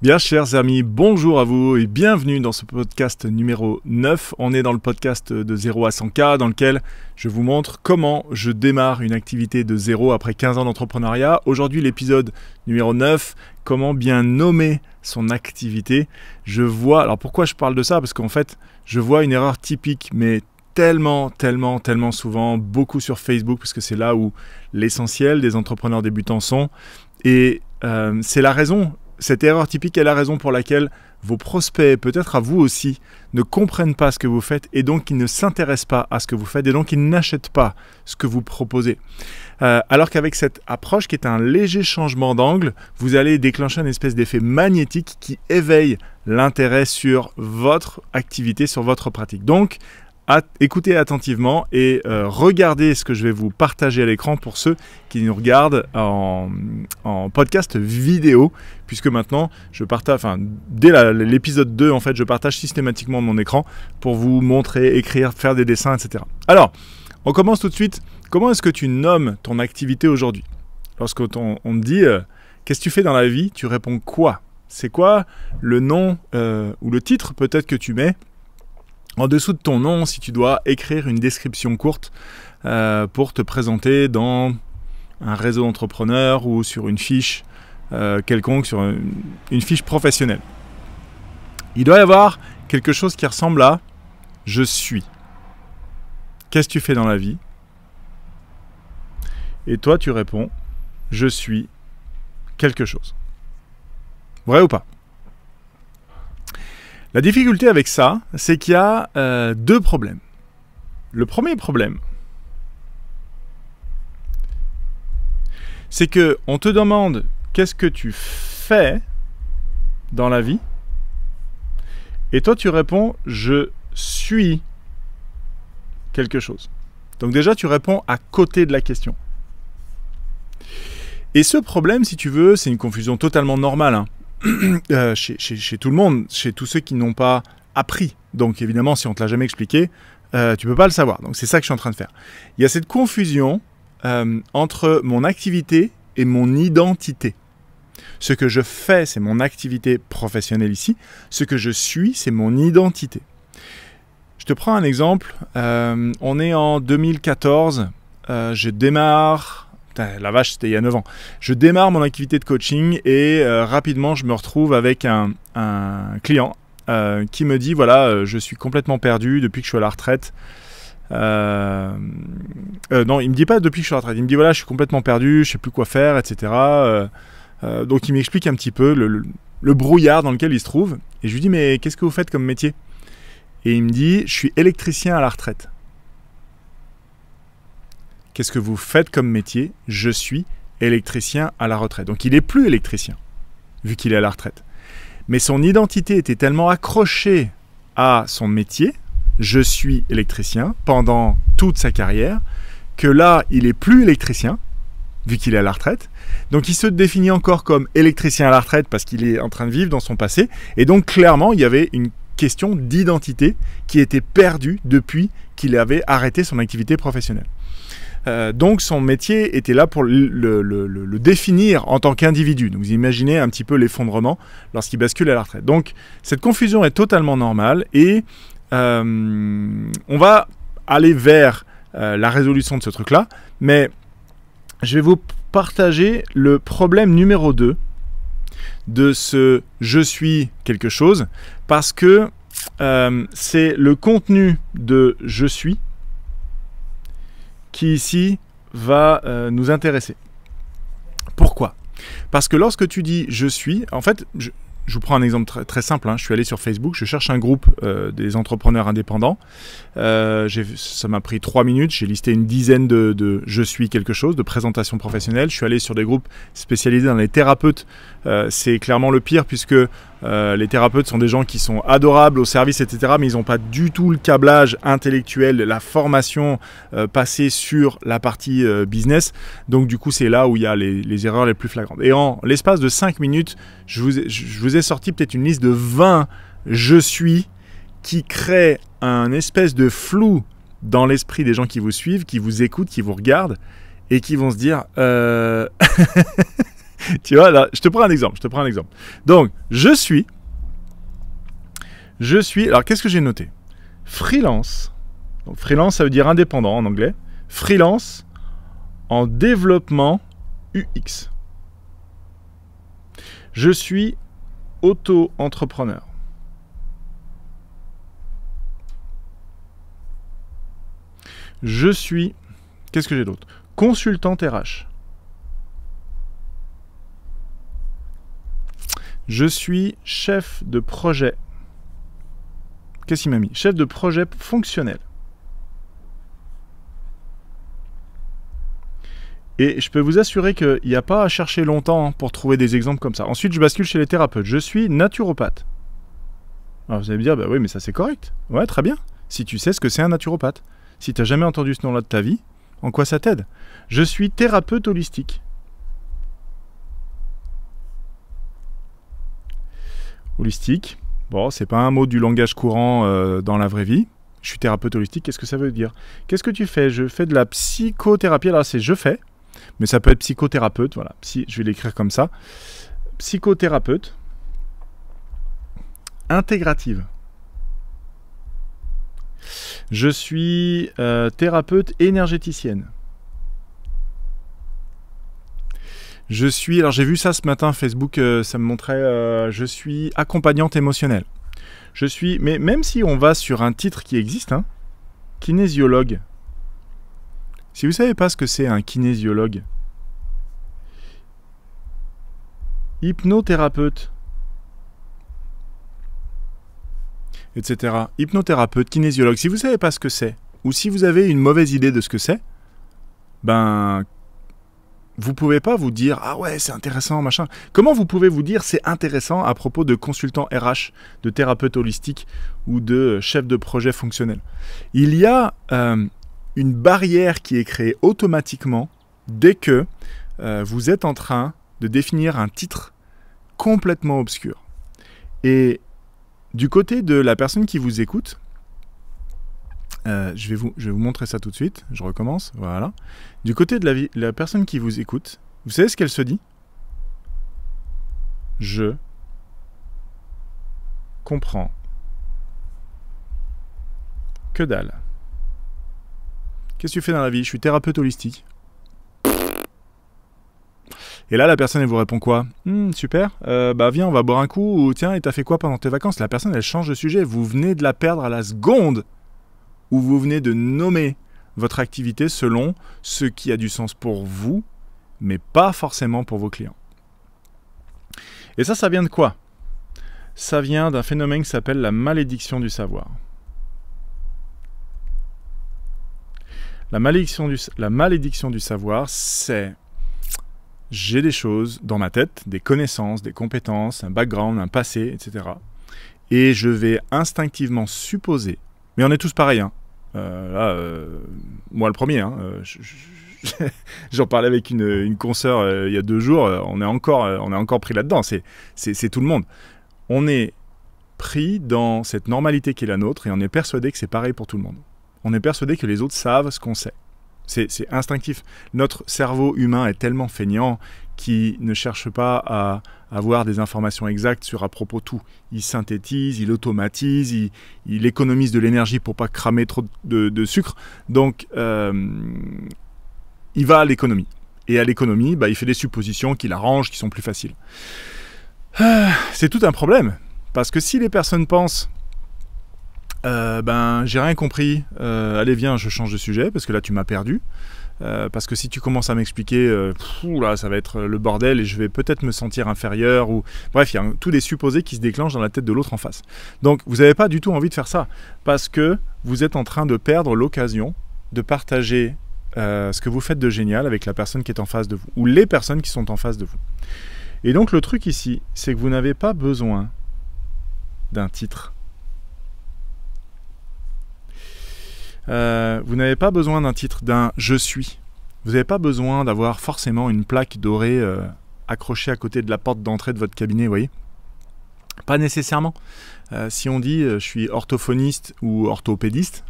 Bien, chers amis, bonjour à vous et bienvenue dans ce podcast numéro 9. On est dans le podcast de 0 à 100K dans lequel je vous montre comment je démarre une activité de zéro après 15 ans d'entrepreneuriat. Aujourd'hui, l'épisode numéro 9, comment bien nommer son activité. Alors pourquoi je parle de ça? Parce qu'en fait, je vois une erreur typique, mais tellement souvent, beaucoup sur Facebook, parce que c'est là où l'essentiel des entrepreneurs débutants sont. Et c'est la raison. Cette erreur typique est la raison pour laquelle vos prospects, peut-être à vous aussi, ne comprennent pas ce que vous faites et donc ils ne s'intéressent pas à ce que vous faites et donc ils n'achètent pas ce que vous proposez. Alors qu'avec cette approche qui est un léger changement d'angle, vous allez déclencher une espèce d'effet magnétique qui éveille l'intérêt sur votre activité, sur votre pratique. Donc, écoutez attentivement et regardez ce que je vais vous partager à l'écran pour ceux qui nous regardent en podcast vidéo, puisque maintenant je partage, dès l'épisode 2 en fait, je partage systématiquement mon écran pour vous montrer, écrire, faire des dessins, etc. Alors, on commence tout de suite. Comment est-ce que tu nommes ton activité aujourd'hui? Lorsqu'on te dit qu'est-ce que tu fais dans la vie, tu réponds quoi? C'est quoi le nom ou le titre peut-être que tu mets en dessous de ton nom, si tu dois écrire une description courte pour te présenter dans un réseau d'entrepreneurs ou sur une fiche quelconque, sur une fiche professionnelle. Il doit y avoir quelque chose qui ressemble à « je suis ». Qu'est-ce que tu fais dans la vie? Et toi, tu réponds « je suis quelque chose ». Vrai ou pas? La difficulté avec ça, c'est qu'il y a deux problèmes. Le premier problème, c'est qu'on te demande qu'est-ce que tu fais dans la vie, et toi tu réponds « je suis quelque chose ». Donc déjà tu réponds à côté de la question. Et ce problème, si tu veux, c'est une confusion totalement normale, chez tout le monde, chez tous ceux qui n'ont pas appris. Donc évidemment, si on ne te l'a jamais expliqué, tu ne peux pas le savoir. Donc c'est ça que je suis en train de faire. Il y a cette confusion entre mon activité et mon identité. Ce que je fais, c'est mon activité professionnelle ici. Ce que je suis, c'est mon identité. Je te prends un exemple. On est en 2014. Je démarre... La vache, c'était il y a 9 ans. Je démarre mon activité de coaching et rapidement, je me retrouve avec un client qui me dit, voilà, je suis complètement perdu depuis que je suis à la retraite. Non, il me dit pas depuis que je suis à la retraite. Il me dit, voilà, je suis complètement perdu, je sais plus quoi faire, etc. Donc, il m'explique un petit peu le brouillard dans lequel il se trouve. Et je lui dis, mais qu'est-ce que vous faites comme métier? Et il me dit, je suis électricien à la retraite. Qu'est-ce que vous faites comme métier? Je suis électricien à la retraite. Donc il n'est plus électricien, vu qu'il est à la retraite. Mais son identité était tellement accrochée à son métier, je suis électricien, pendant toute sa carrière, que là, il n'est plus électricien, vu qu'il est à la retraite. Donc il se définit encore comme électricien à la retraite parce qu'il est en train de vivre dans son passé. Et donc clairement, il y avait une question d'identité qui était perdue depuis qu'il avait arrêté son activité professionnelle. Donc son métier était là pour le définir en tant qu'individu. Donc vous imaginez un petit peu l'effondrement lorsqu'il bascule à la retraite. Donc cette confusion est totalement normale et on va aller vers la résolution de ce truc-là. Mais je vais vous partager le problème numéro 2 de ce « je suis quelque chose » parce que c'est le contenu de « je suis » qui ici va nous intéresser. Pourquoi? Parce que lorsque tu dis « je suis », en fait, je vous prends un exemple très simple, je suis allé sur Facebook, je cherche un groupe des entrepreneurs indépendants, ça m'a pris 3 minutes, j'ai listé une dizaine de « je suis quelque chose », de présentations professionnelles, je suis allé sur des groupes spécialisés dans les thérapeutes, c'est clairement le pire puisque les thérapeutes sont des gens qui sont adorables au service, etc., mais ils n'ont pas du tout le câblage intellectuel, la formation passée sur la partie business. Donc du coup, c'est là où il y a les erreurs les plus flagrantes. Et en l'espace de 5 minutes, je vous ai sorti peut-être une liste de 20 « je suis » qui créent un espèce de flou dans l'esprit des gens qui vous suivent, qui vous écoutent, qui vous regardent, et qui vont se dire Tu vois, là, je te prends un exemple. Donc, je suis. Alors, qu'est-ce que j'ai noté? Freelance. Donc, freelance, ça veut dire indépendant en anglais. Freelance en développement UX. Je suis auto-entrepreneur. Je suis, qu'est-ce que j'ai d'autre? Consultant RH. Je suis chef de projet. Qu'est-ce qu'il m'a mis? Chef de projet fonctionnel. Et je peux vous assurer qu'il n'y a pas à chercher longtemps pour trouver des exemples comme ça. Ensuite, je bascule chez les thérapeutes. Je suis naturopathe. Alors vous allez me dire, bah oui, mais ça c'est correct. Ouais, très bien. Si tu sais ce que c'est un naturopathe. Si tu n'as jamais entendu ce nom-là de ta vie, en quoi ça t'aide? Je suis thérapeute holistique. Holistique, bon, c'est pas un mot du langage courant dans la vraie vie. Je suis thérapeute holistique, qu'est-ce que ça veut dire? Qu'est-ce que tu fais? Je fais de la psychothérapie. Alors c'est je fais, mais ça peut être psychothérapeute, voilà. Je vais l'écrire comme ça. Psychothérapeute intégrative. Je suis thérapeute énergéticienne. Alors j'ai vu ça ce matin, Facebook, ça me montrait, je suis accompagnante émotionnelle. Mais même si on va sur un titre qui existe, hein, kinésiologue. Si vous ne savez pas ce que c'est un kinésiologue, hypnothérapeute, etc. Hypnothérapeute, kinésiologue, si vous ne savez pas ce que c'est, ou si vous avez une mauvaise idée de ce que c'est, ben, vous ne pouvez pas vous dire « Ah ouais, c'est intéressant, machin ». Comment vous pouvez vous dire « C'est intéressant » à propos de consultant RH, de thérapeute holistique ou de chef de projet fonctionnel? Il y a une barrière qui est créée automatiquement dès que vous êtes en train de définir un titre complètement obscur. Et du côté de la personne qui vous écoute, je vais vous montrer ça tout de suite. Je recommence. Voilà. Du côté de la personne qui vous écoute, vous savez ce qu'elle se dit? Je comprends. Que dalle. Qu'est-ce que tu fais dans la vie? Je suis thérapeute holistique. Et là, la personne, elle vous répond quoi? Super, bah viens, on va boire un coup. Ou tiens, et t'as fait quoi pendant tes vacances? La personne, elle change de sujet. Vous venez de la perdre à la seconde où vous venez de nommer votre activité selon ce qui a du sens pour vous, mais pas forcément pour vos clients. Et ça vient de quoi? Ça vient d'un phénomène qui s'appelle la malédiction du savoir. La malédiction du savoir, c'est j'ai des choses dans ma tête, des connaissances, des compétences, un background, un passé, etc. Et je vais instinctivement supposer, mais on est tous pareils, hein. Moi le premier, hein, j'en parlais avec une consoeur il y a 2 jours, on est encore pris là-dedans, c'est tout le monde. On est pris dans cette normalité qui est la nôtre et on est persuadé que c'est pareil pour tout le monde. On est persuadé que les autres savent ce qu'on sait. C'est instinctif. Notre cerveau humain est tellement feignant qu'il ne cherche pas à avoir des informations exactes sur à propos de tout. Il synthétise, il automatise, il économise de l'énergie pour pas cramer trop de sucre. Donc, il va à l'économie. Et à l'économie, bah, il fait des suppositions qu'il arrange, qui sont plus faciles. C'est tout un problème. Parce que si les personnes pensent ben j'ai rien compris, allez viens, je change de sujet, parce que là tu m'as perdu. Parce que si tu commences à m'expliquer, là, ça va être le bordel et je vais peut-être me sentir inférieur. Ou... Bref, il y a tous des supposés qui se déclenchent dans la tête de l'autre en face. Donc, vous n'avez pas du tout envie de faire ça. Parce que vous êtes en train de perdre l'occasion de partager ce que vous faites de génial avec la personne qui est en face de vous. Ou les personnes qui sont en face de vous. Et donc, le truc ici, c'est que vous n'avez pas besoin d'un titre. Vous n'avez pas besoin d'un titre, d'un « je suis ». Vous n'avez pas besoin d'avoir forcément une plaque dorée accrochée à côté de la porte d'entrée de votre cabinet, vous voyez. Pas nécessairement. Si on dit « je suis orthophoniste » ou « orthopédiste »,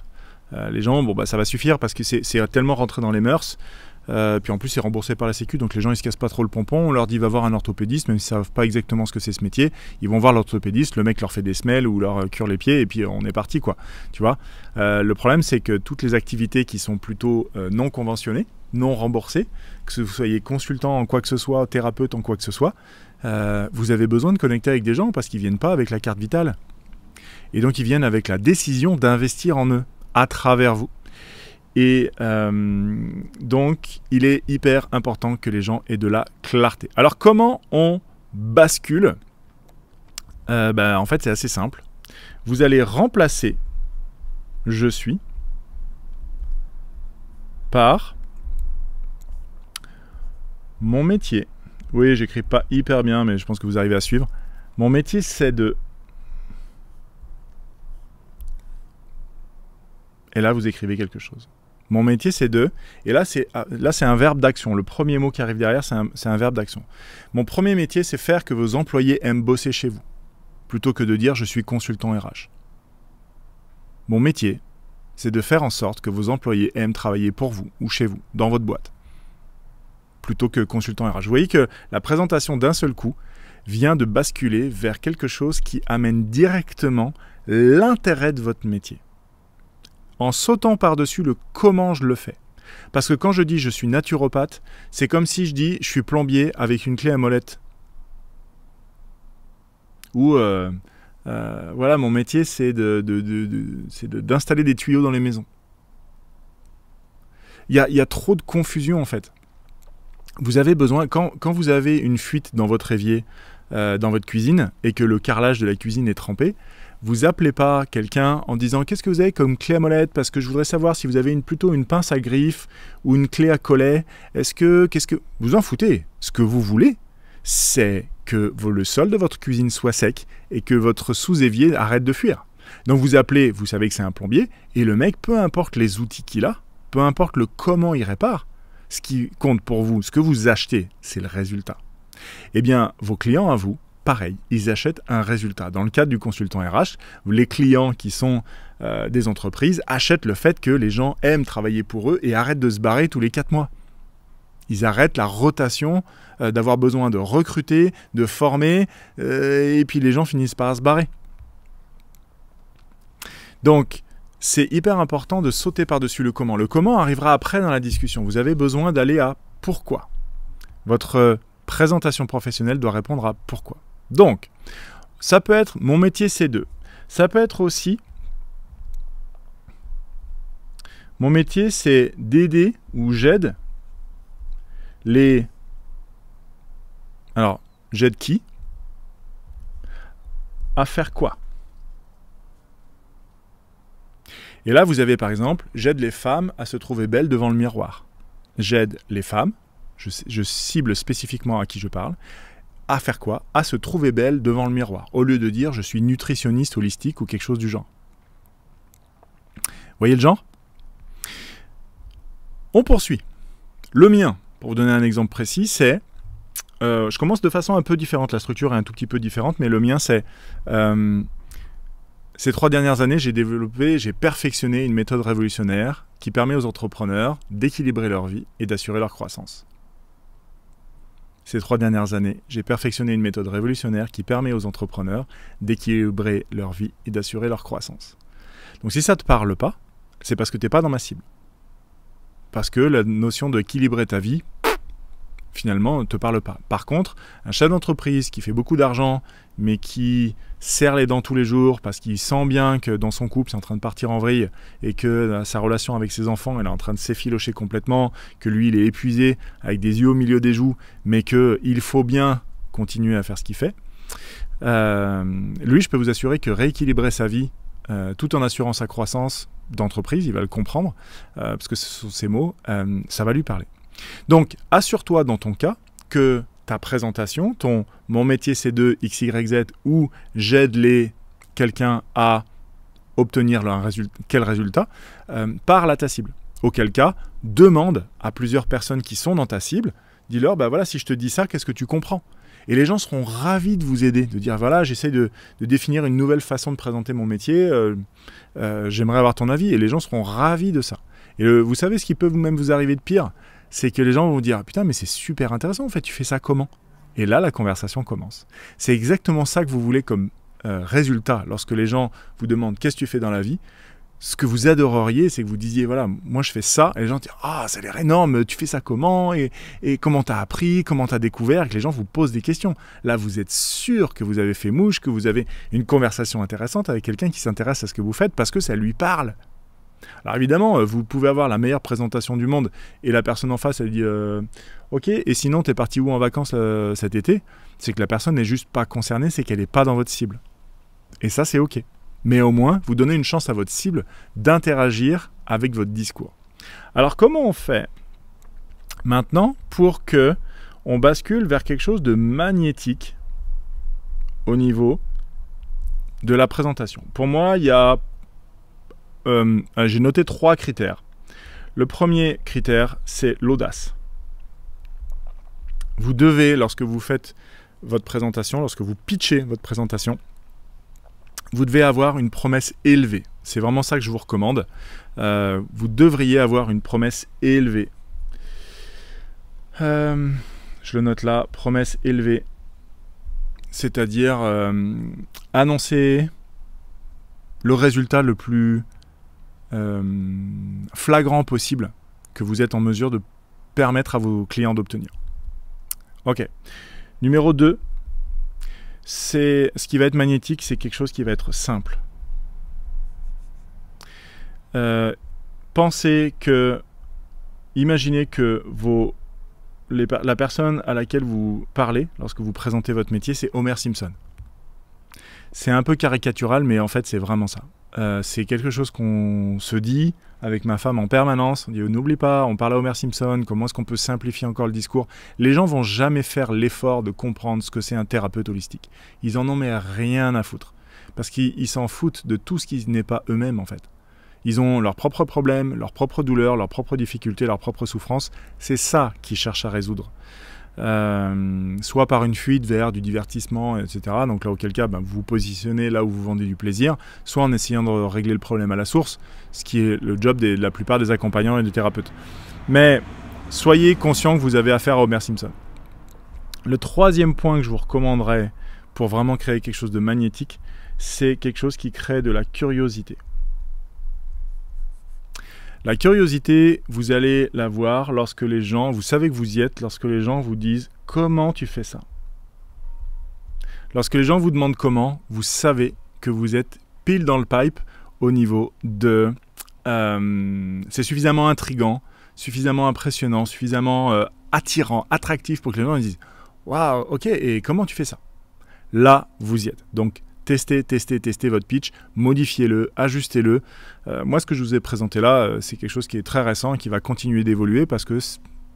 les gens, bon, bah, ça va suffire parce que c'est tellement rentré dans les mœurs. Puis en plus, c'est remboursé par la Sécu, donc les gens ils se cassent pas trop le pompon. On leur dit va voir un orthopédiste, même s'ils savent pas exactement ce que c'est ce métier. Ils vont voir l'orthopédiste, le mec leur fait des semelles ou leur cure les pieds, et puis on est parti, quoi. Tu vois. Le problème, c'est que toutes les activités qui sont plutôt non conventionnées, non remboursées, que vous soyez consultant en quoi que ce soit, thérapeute en quoi que ce soit, vous avez besoin de connecter avec des gens parce qu'ils viennent pas avec la carte vitale. Et donc ils viennent avec la décision d'investir en eux, à travers vous. Et donc, il est hyper important que les gens aient de la clarté. Alors, comment on bascule ? En fait, c'est assez simple. Vous allez remplacer « je suis » par « mon métier ». Oui, j'écris pas hyper bien, mais je pense que vous arrivez à suivre. Mon métier, c'est de... Et là, vous écrivez quelque chose. Mon métier, c'est de... Et là, c'est un verbe d'action. Le premier mot qui arrive derrière, c'est un verbe d'action. Mon premier métier, c'est faire que vos employés aiment bosser chez vous, plutôt que de dire « je suis consultant RH ». Mon métier, c'est de faire en sorte que vos employés aiment travailler pour vous ou chez vous, dans votre boîte, plutôt que consultant RH. Vous voyez que la présentation d'un seul coup vient de basculer vers quelque chose qui amène directement l'intérêt de votre métier, en sautant par-dessus le comment je le fais. Parce que quand je dis je suis naturopathe, c'est comme si je dis je suis plombier avec une clé à molette. Ou voilà, mon métier c'est d'installer des tuyaux dans les maisons. Il y a trop de confusion en fait. Vous avez besoin, quand vous avez une fuite dans votre évier, dans votre cuisine, et que le carrelage de la cuisine est trempé, vous appelez pas quelqu'un en disant qu'est-ce que vous avez comme clé à molette parce que je voudrais savoir si vous avez plutôt une pince à griffe ou une clé à collet. Qu'est-ce que vous en foutez? Ce que vous voulez, c'est que le sol de votre cuisine soit sec et que votre sous-évier arrête de fuir. Donc vous appelez, vous savez que c'est un plombier et le mec, peu importe les outils qu'il a, peu importe le comment il répare, ce qui compte pour vous, ce que vous achetez, c'est le résultat. Eh bien, vos clients à vous, pareil, ils achètent un résultat. Dans le cadre du consultant RH, les clients qui sont des entreprises achètent le fait que les gens aiment travailler pour eux et arrêtent de se barrer tous les 4 mois. Ils arrêtent la rotation, d'avoir besoin de recruter, de former, et puis les gens finissent par se barrer. Donc, c'est hyper important de sauter par-dessus le comment. Le comment arrivera après dans la discussion. Vous avez besoin d'aller à pourquoi. Votre présentation professionnelle doit répondre à pourquoi. Donc, ça peut être mon métier c'est de. Ça peut être aussi mon métier c'est d'aider ou j'aide les... Alors, j'aide qui? À faire quoi? Et là, vous avez par exemple, j'aide les femmes à se trouver belles devant le miroir. J'aide les femmes, je cible spécifiquement à qui je parle, à faire quoi? À se trouver belle devant le miroir, au lieu de dire je suis nutritionniste holistique ou quelque chose du genre. Vous voyez le genre? On poursuit. Le mien, pour vous donner un exemple précis, c'est... je commence de façon un peu différente, la structure est un tout petit peu différente, mais le mien c'est... ces 3 dernières années, j'ai perfectionné une méthode révolutionnaire qui permet aux entrepreneurs d'équilibrer leur vie et d'assurer leur croissance. Ces 3 dernières années, j'ai perfectionné une méthode révolutionnaire qui permet aux entrepreneurs d'équilibrer leur vie et d'assurer leur croissance. Donc si ça ne te parle pas, c'est parce que tu n'es pas dans ma cible. Parce que la notion d'équilibrer ta vie, finalement, ne te parle pas. Par contre, un chef d'entreprise qui fait beaucoup d'argent, mais qui serre les dents tous les jours parce qu'il sent bien que dans son couple, c'est en train de partir en vrille et que sa relation avec ses enfants, elle est en train de s'effilocher complètement, que lui, il est épuisé avec des yeux au milieu des joues, mais qu'il faut bien continuer à faire ce qu'il fait. Lui, je peux vous assurer que rééquilibrer sa vie, tout en assurant sa croissance d'entreprise, il va le comprendre, parce que ce sont ses mots, ça va lui parler. Donc, assure-toi dans ton cas que ta présentation, mon métier c'est de XYZ ou j'aide quelqu'un à obtenir quel résultat, parle à ta cible. Auquel cas, demande à plusieurs personnes qui sont dans ta cible, dis-leur, voilà, si je te dis ça, qu'est-ce que tu comprends? Et les gens seront ravis de vous aider, de dire, voilà, j'essaie de définir une nouvelle façon de présenter mon métier, j'aimerais avoir ton avis, et les gens seront ravis de ça. Et vous savez ce qui peut même vous arriver de pire? c'est que les gens vont vous dire « Putain, mais c'est super intéressant, en fait, tu fais ça comment ?» Et là, la conversation commence. C'est exactement ça que vous voulez comme résultat. Lorsque les gens vous demandent « Qu'est-ce que tu fais dans la vie ?» Ce que vous adoreriez, c'est que vous disiez, voilà, moi je fais ça, et les gens disent, ah, ça a l'air énorme, tu fais ça comment, et comment t'as appris, comment t'as découvert, et que les gens vous posent des questions. Là, vous êtes sûr que vous avez fait mouche, que vous avez une conversation intéressante avec quelqu'un qui s'intéresse à ce que vous faites, parce que ça lui parle. Alors évidemment, vous pouvez avoir la meilleure présentation du monde, et la personne en face, elle dit, ok, et sinon, t'es parti où en vacances cet été? C'est que la personne n'est juste pas concernée, c'est qu'elle n'est pas dans votre cible. Et ça, c'est ok. Mais au moins, vous donnez une chance à votre cible d'interagir avec votre discours. Alors, comment on fait maintenant pour que on bascule vers quelque chose de magnétique au niveau de la présentation? Pour moi, il y a, j'ai noté 3 critères. Le premier critère, c'est l'audace. Vous devez, lorsque vous faites votre présentation, lorsque vous pitchez votre présentation, vous devez avoir une promesse élevée. C'est vraiment ça que je vous recommande. Vous devriez avoir une promesse élevée. Je le note là, promesse élevée. C'est-à-dire annoncer le résultat le plus flagrant possible que vous êtes en mesure de permettre à vos clients d'obtenir. Ok. Numéro 2. Ce qui va être magnétique, c'est quelque chose qui va être simple. Imaginez que la personne à laquelle vous parlez, lorsque vous présentez votre métier, c'est Homer Simpson. C'est un peu caricatural, mais en fait, c'est vraiment ça. C'est quelque chose qu'on se dit avec ma femme en permanence. On dit, n'oublie pas, on parle à Homer Simpson, comment est-ce qu'on peut simplifier encore le discours? Les gens vont jamais faire l'effort de comprendre ce que c'est un thérapeute holistique. Ils en ont mais rien à foutre. Parce qu'ils s'en foutent de tout ce qui n'est pas eux-mêmes, en fait. Ils ont leurs propres problèmes, leurs propres douleurs, leurs propres difficultés, leurs propres souffrances. C'est ça qu'ils cherchent à résoudre. Soit par une fuite vers du divertissement, etc. Donc là, auquel cas, vous vous positionnez là où vous vendez du plaisir, soit en essayant de régler le problème à la source, ce qui est le job de la plupart des accompagnants et des thérapeutes. Mais soyez conscient que vous avez affaire à Homer Simpson. Le troisième point que je vous recommanderais pour vraiment créer quelque chose de magnétique, c'est quelque chose qui crée de la curiosité. La curiosité, vous allez la voir lorsque les gens, vous savez que vous y êtes, lorsque les gens vous disent « Comment tu fais ça ?» Lorsque les gens vous demandent comment, vous savez que vous êtes pile dans le pipe au niveau de... c'est suffisamment intriguant, suffisamment impressionnant, suffisamment attirant, attractif pour que les gens disent « Waouh, ok, et comment tu fais ça ?» Là, vous y êtes. Donc, testez votre pitch, modifiez-le, ajustez-le. Moi, ce que je vous ai présenté là, c'est quelque chose qui est très récent et qui va continuer d'évoluer parce que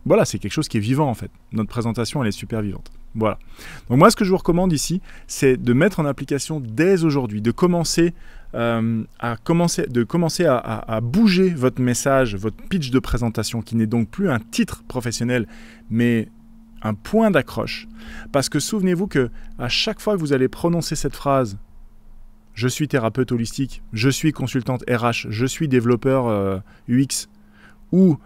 voilà, c'est quelque chose qui est vivant en fait. Notre présentation, elle est super vivante. Voilà. Donc moi, ce que je vous recommande ici, c'est de mettre en application dès aujourd'hui, de commencer à bouger votre message, votre pitch de présentation, qui n'est donc plus un titre professionnel, mais un point d'accroche. Parce que souvenez-vous que à chaque fois que vous allez prononcer cette phrase, je suis thérapeute holistique, je suis consultante RH, je suis développeur UX, ou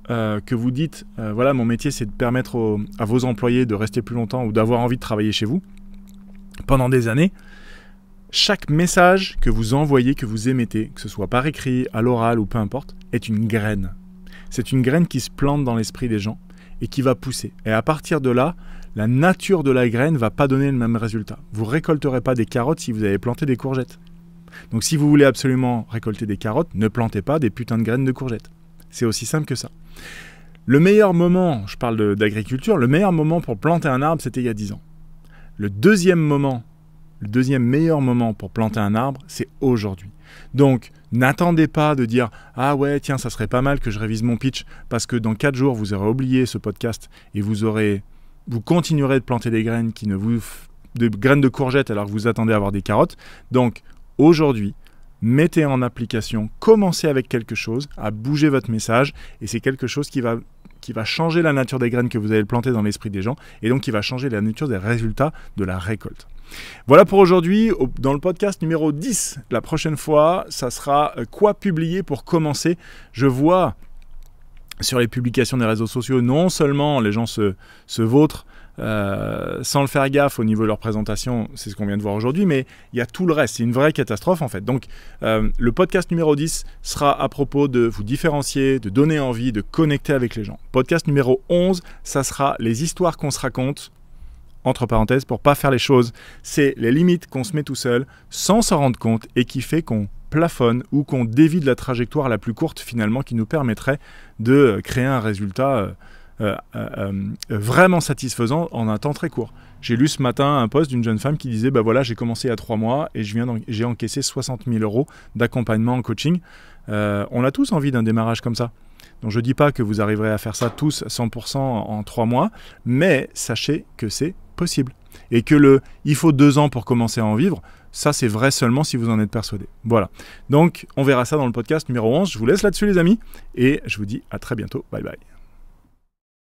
que vous dites, voilà, mon métier c'est de permettre à vos employés de rester plus longtemps ou d'avoir envie de travailler chez vous pendant des années, chaque message que vous envoyez, que vous émettez, que ce soit par écrit, à l'oral ou peu importe, est une graine. C'est une graine qui se plante dans l'esprit des gens et qui va pousser. Et à partir de là, la nature de la graine ne va pas donner le même résultat. Vous ne récolterez pas des carottes si vous avez planté des courgettes. Donc si vous voulez absolument récolter des carottes, ne plantez pas des putains de graines de courgettes. C'est aussi simple que ça. Le meilleur moment, je parle d'agriculture, le meilleur moment pour planter un arbre, c'était il y a 10 ans. Le deuxième meilleur moment pour planter un arbre, c'est aujourd'hui. Donc, n'attendez pas de dire « Ah ouais, tiens, ça serait pas mal que je révise mon pitch » parce que dans 4 jours, vous aurez oublié ce podcast et vous continuerez de planter des graines de graines de courgettes alors que vous attendez à avoir des carottes. Donc, aujourd'hui, mettez en application, commencez avec quelque chose, à bouger votre message et c'est quelque chose qui va changer la nature des graines que vous allez planter dans l'esprit des gens et donc qui va changer la nature des résultats de la récolte. Voilà pour aujourd'hui. Dans le podcast numéro 10, la prochaine fois, ça sera quoi publier pour commencer. Je vois sur les publications des réseaux sociaux, non seulement les gens se vautrent sans le faire gaffe au niveau de leur présentation, c'est ce qu'on vient de voir aujourd'hui, mais il y a tout le reste, c'est une vraie catastrophe en fait. Donc le podcast numéro 10 sera à propos de vous différencier, de donner envie, de connecter avec les gens. Podcast numéro 11, ça sera les histoires qu'on se raconte, entre parenthèses, pour pas faire les choses. C'est les limites qu'on se met tout seul sans s'en rendre compte et qui fait qu'on plafonne ou qu'on dévie de la trajectoire la plus courte finalement qui nous permettrait de créer un résultat vraiment satisfaisant en un temps très court. J'ai lu ce matin un post d'une jeune femme qui disait voilà, j'ai commencé il y a 3 mois et j'ai encaissé 60 000 € d'accompagnement en coaching. On a tous envie d'un démarrage comme ça. Donc je ne dis pas que vous arriverez à faire ça tous 100% en 3 mois, mais sachez que c'est possible. Et que il faut 2 ans pour commencer à en vivre, ça c'est vrai seulement si vous en êtes persuadé. Voilà. Donc on verra ça dans le podcast numéro 11. Je vous laisse là-dessus les amis et je vous dis à très bientôt. Bye bye.